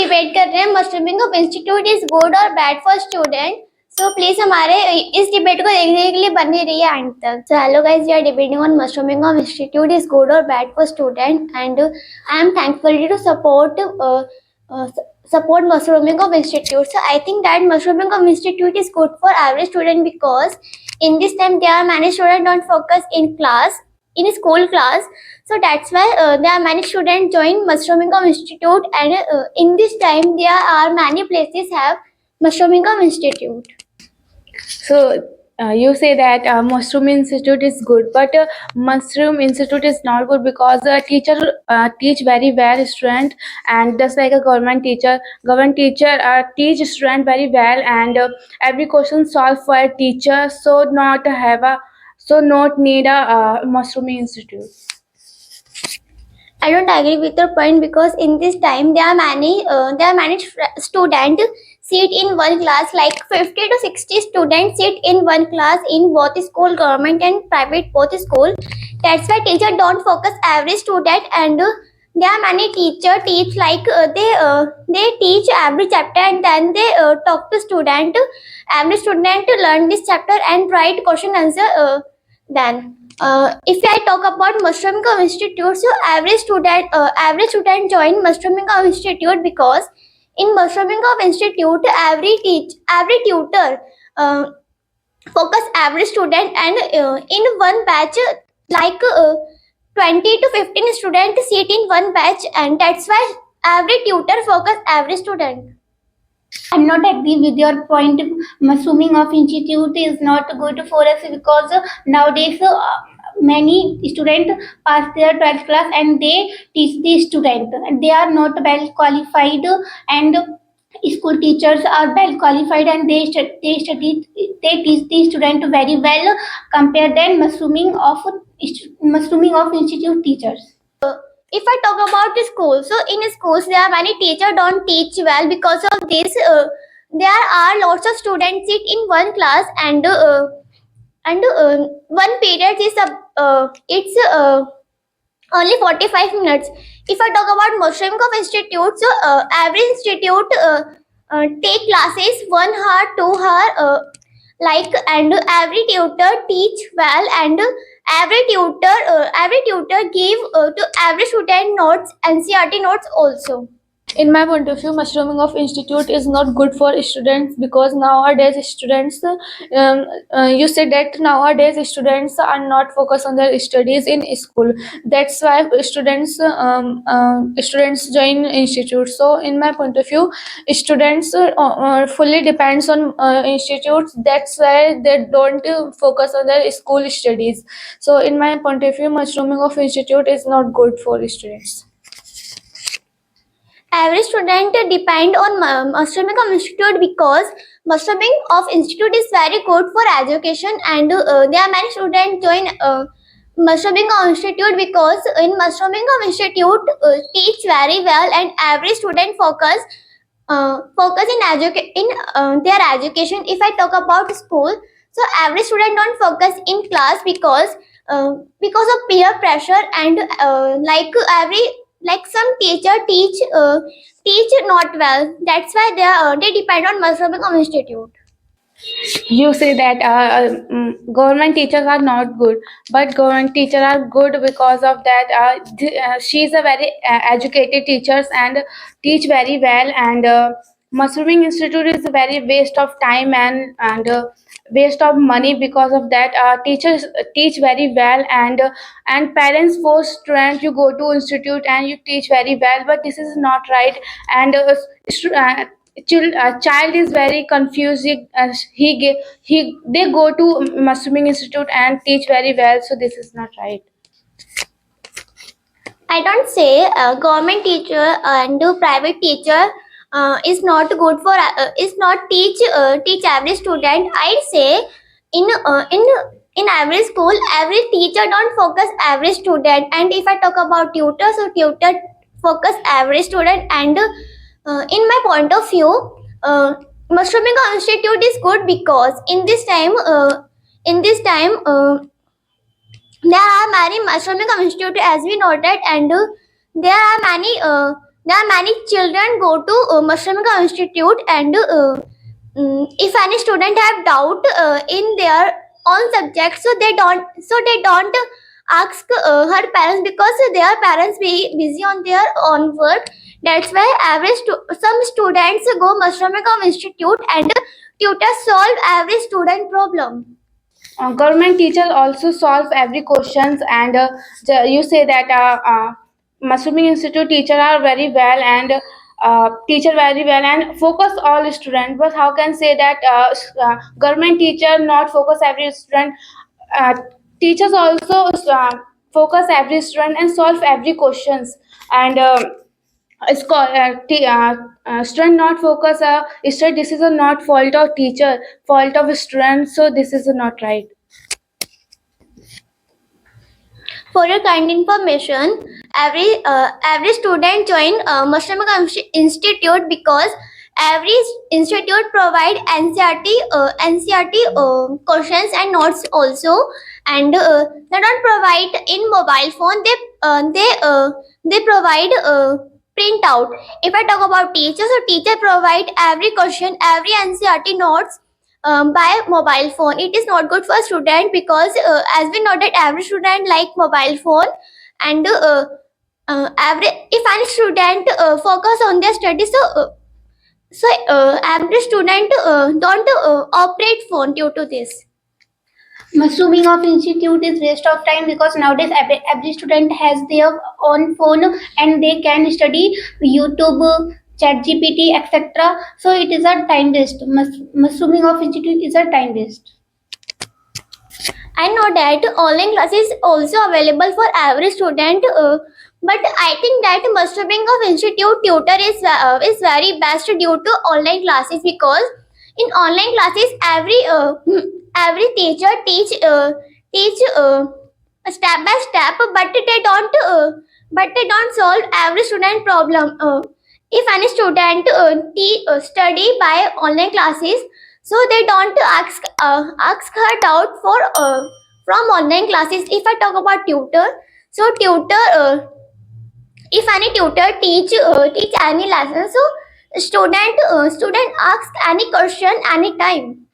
Debate कर रहे हैं mushrooming of institute is good और bad for student. So please हमारे इस डिबेट को देखने के लिए बने रहिए एंड तक. So hello guys, we are debating on mushrooming of institute is good और bad for student and I am thankful to support mushrooming of institute. So I think that mushrooming of institute is good for average student because in this time there are many students don't focus in class, in school class. So that's why there are many students join mushrooming of institute, and in this time there are many places have mushrooming of institute. So you say that Mushroom Institute is good, but Mushroom Institute is not good because the teacher teach very well student, and just like a government teacher teach student very well, and every question solved for a teacher. So not need a Mushroom Institute. I don't agree with your point because in this time there are many students sit in one class, like 50 to 60 students sit in one class in both school, government and private both school. That's why teacher don't focus every student, and there are many teacher teach like they teach every chapter and then they talk to student. Every student to learn this chapter and write question answer then. If I talk about Mushrooming of Institute, so every student join Mushrooming of Institute because in Mushrooming of Institute, every tutor focus every student, and in one batch, like 20 to 15 students sit in one batch, and that's why every tutor focus every student. I'm not agree with your point. Mushrooming of institute is not good for us because nowadays many students pass their 12th class and they teach the student. They are not well qualified, and school teachers are well qualified, and they teach the student very well compared than mushrooming of institute teachers. If I talk about the school, so in schools there are many teachers don't teach well. Because of this, there are lots of students sit in one class, and one period is only 45 minutes. If I talk about Mushrooming of Institute, so every institute take classes 1 hour, 2 hour, and every tutor teach well, and every tutor give to every student notes, NCERT notes also. In my point of view, mushrooming of institute is not good for students because nowadays students, you said that nowadays students are not focused on their studies in school. That's why students join institutes. So in my point of view, students fully depends on institutes. That's why they don't focus on their school studies. So in my point of view, mushrooming of institute is not good for students. Every student depend on Mushrooming of Institute because Mushrooming of Institute is very good for education, and there are many students join Mushrooming of Institute because in Mushrooming of Institute teach very well, and every student focus in their education. If I talk about school, so every student don't focus in class because of peer pressure, and some teacher teach not well. That's why they depend on Mushrooming of Institute. You say that government teachers are not good, but government teachers are good because of that. She is a very educated teachers and teach very well. And Mushrooming Institute is a very waste of time and waste of money because of that. Teachers teach very well, and parents force students you go to institute and you teach very well, but this is not right. And child is very confusing. They go to Mushrooming Institute and teach very well, so this is not right. I don't say government teacher and private teacher is not good for is not teach every student. I say in every school every teacher don't focus every student, and if I talk about tutor, so tutor focus every student, and in my point of view, Mushrooming of Institute is good because in this time there are many Mushrooming of Institute as we noted, and there are many There are many children go to Mashramika Institute, and if any student have doubt in their own subject, so they don't ask her parents, because their parents be busy on their own work. That's why some students go Mashramika Institute, and tutors solve every student problem. Government teachers also solve every questions, and you say that Masumi Institute teacher are very well and teacher very well and focus all student. But how can say that government teacher not focus every student? Uh, Teachers also focus every student and solve every questions, and student not focus. Student, this is a not fault of teacher, fault of student. So this is not right. For your kind information, every student join Mashramika Institute, because every institute provide NCRT questions and notes also, and they don't provide in mobile phone. They provide printout. If I talk about teachers, so teacher provide every question, every NCRT notes by mobile phone. It is not good for student, because as we know that every student like mobile phone, and every if any student focus on their studies, so every student don't operate phone due to this. Assuming of institute is waste of time, because nowadays every student has their own phone and they can study YouTube, chat GPT, etc. So it is a time waste. Assuming of institute is a time waste. I know that online classes also available for every student, but I think that mastering of institute tutor is very best due to online classes, because in online classes every teacher teach step by step, but they don't solve every student problem. If any student study by online classes, so they don't ask her doubt for from online classes. If I talk about tutor, so tutor if any tutor teach any lesson, so student asks any question anytime.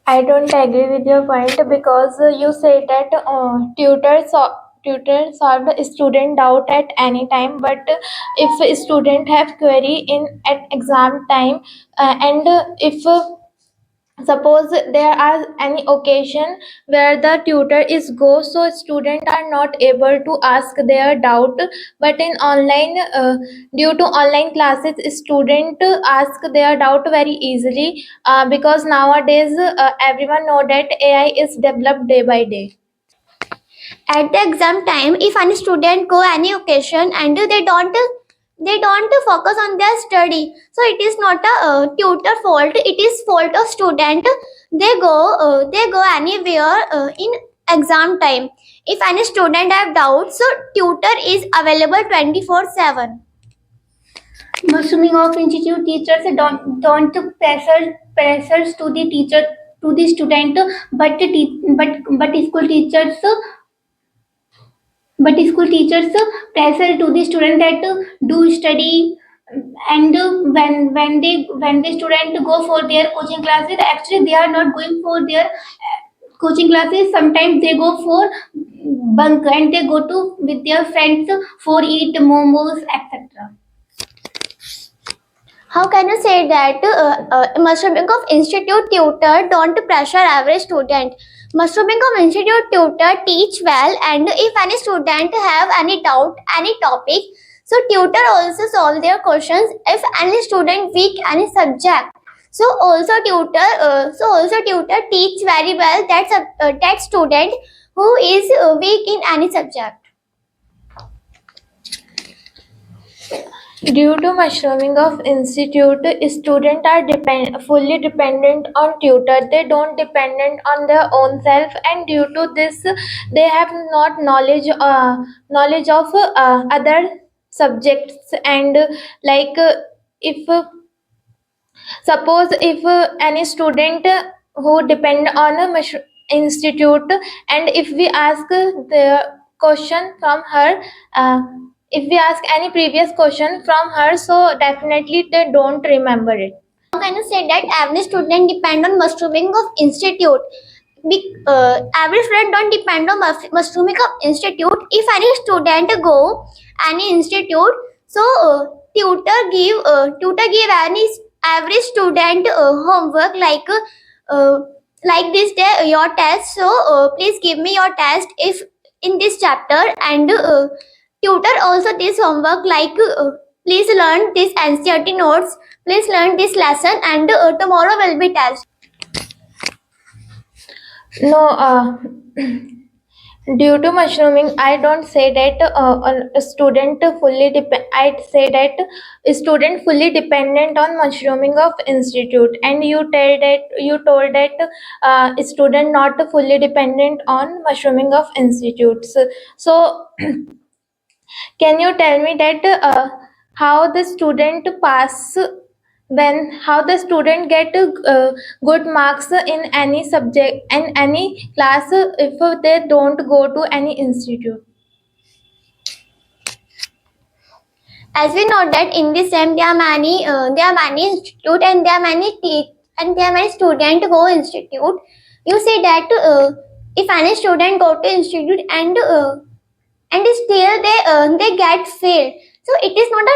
I don't agree with your point because you say that tutor solve the student doubt at any time. But if a student have query in at exam time, and if suppose there are any occasion where the tutor is go, so student are not able to ask their doubt. But in online, due to online classes, student ask their doubt very easily, because nowadays everyone know that AI is developed day by day. At the exam time, if any student go any occasion, and they don't focus on their study, so it is not a tutor fault, it is fault of student. They go anywhere in exam time. If any student have doubts, so tutor is available 24/7. Assuming of institute teachers don't pressures to the teacher to the student, but school teachers pressure to the student that do study. And when the student go for their coaching classes, actually they are not going for their coaching classes. Sometimes they go for bunk and they go to with their friends for eat momos, etc. How can you say that Mushrooming of Institute tutor don't pressure every student? Mushrooming of Institute tutor teach well, and if any student have any doubt, any topic, so tutor also solve their questions. If any student weak any subject, so also tutor teach very well that student who is weak in any subject. Due to mushrooming of institute, students are fully dependent on tutor. They don't dependent on their own self, and due to this, they have not knowledge of other subjects. And like if suppose if any student who depend on a institute, and if we ask their question from her, if we ask any previous question from her, so definitely they don't remember it. How can you say that every student depend on mushrooming of institute? Every student don't depend on mushrooming of institute. If any student go any institute, so tutor give any every student homework uh, like this day your test. So please give me your test if in this chapter, and tutor also this homework please learn this NCERT notes, please learn this lesson, and tomorrow will be test. No, due to mushrooming, I don't say that a student fully depend. I say that a student fully dependent on mushrooming of institute, and you told that a student not fully dependent on mushrooming of institutes. So, can you tell me that how the student pass when how the student get good marks in any subject and any class if they don't go to any institute? As we know that in this time there are many institute, and there are many student go institute. You see that if any student go to institute, and still they get failed, so it is not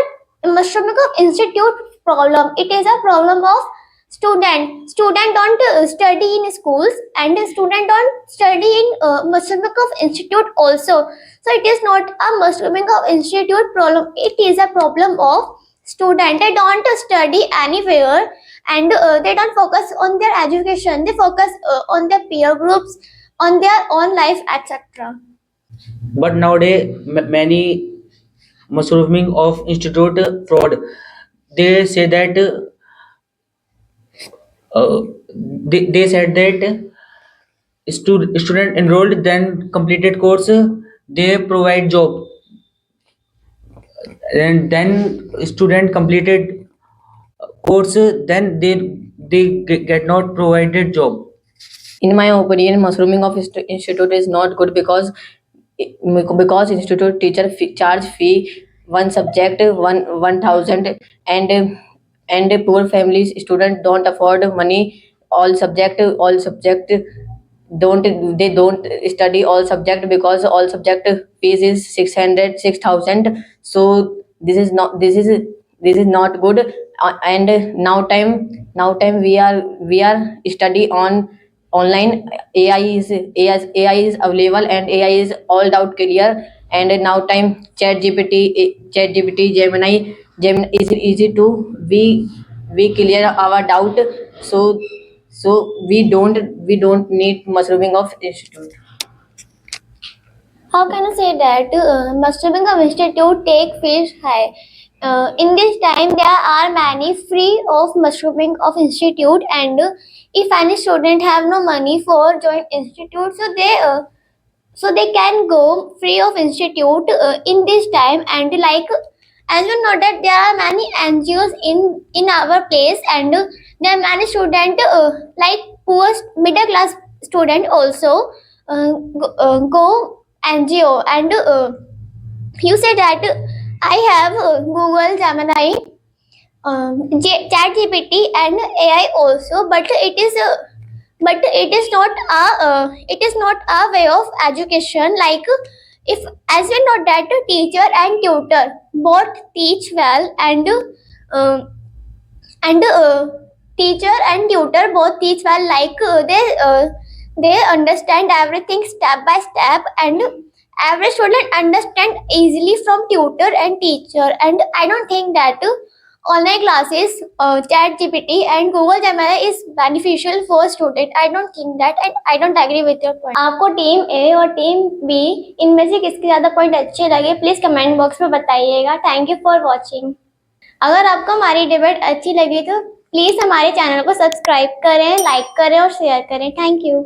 a mushrooming of institute problem, it is a problem of student don't study in schools, and student don't study in mushrooming of institute also. So it is not a mushrooming of institute problem, it is a problem of student. They don't study anywhere, and they don't focus on their education, they focus on their peer groups, on their own life, etc. But nowadays many mushrooming of institute fraud. They say that they said that student enrolled then completed course, they provide job, and then student completed course, then they get not provided job. In my opinion, mushrooming of institute is not good because institute teacher charge fee one subject 1,000, and poor families student don't afford money all subject don't they don't study all subject because all subject fees is 600 6,000. So this is not good. And now time we are study on online. AI is available, and AI is all doubt clear. And now time chat gpt Gemini is easy to we clear our doubt. So we don't need mushrooming of institute. How can I say that mushrooming of institute take fees high? In this time, there are many free of mushrooming of institute, and if any student have no money for join institute, so they can go free of institute in this time. And as you know that there are many NGOs in our place, and there are many student like poor middle class student also go NGO, and you say that I have Google Gemini, Chat GPT, and AI also, but it is not a way of education. If as we know that teacher and tutor both teach well, and teacher and tutor both teach well, they understand everything step by step, and every student understand easily from tutor and teacher. And I don't think that online classes, chat gpt and google gemini is beneficial for student. I don't think that, and I don't agree with your point. आपको team ए और team B इनमें से किसके ज्यादा point अच्छे लगे, please comment box में बताइएगा. Thank you for watching. अगर आपको हमारी डिबेट अच्छी लगी तो प्लीज हमारे चैनल को सब्सक्राइब करें, लाइक करें और शेयर करें. Thank you.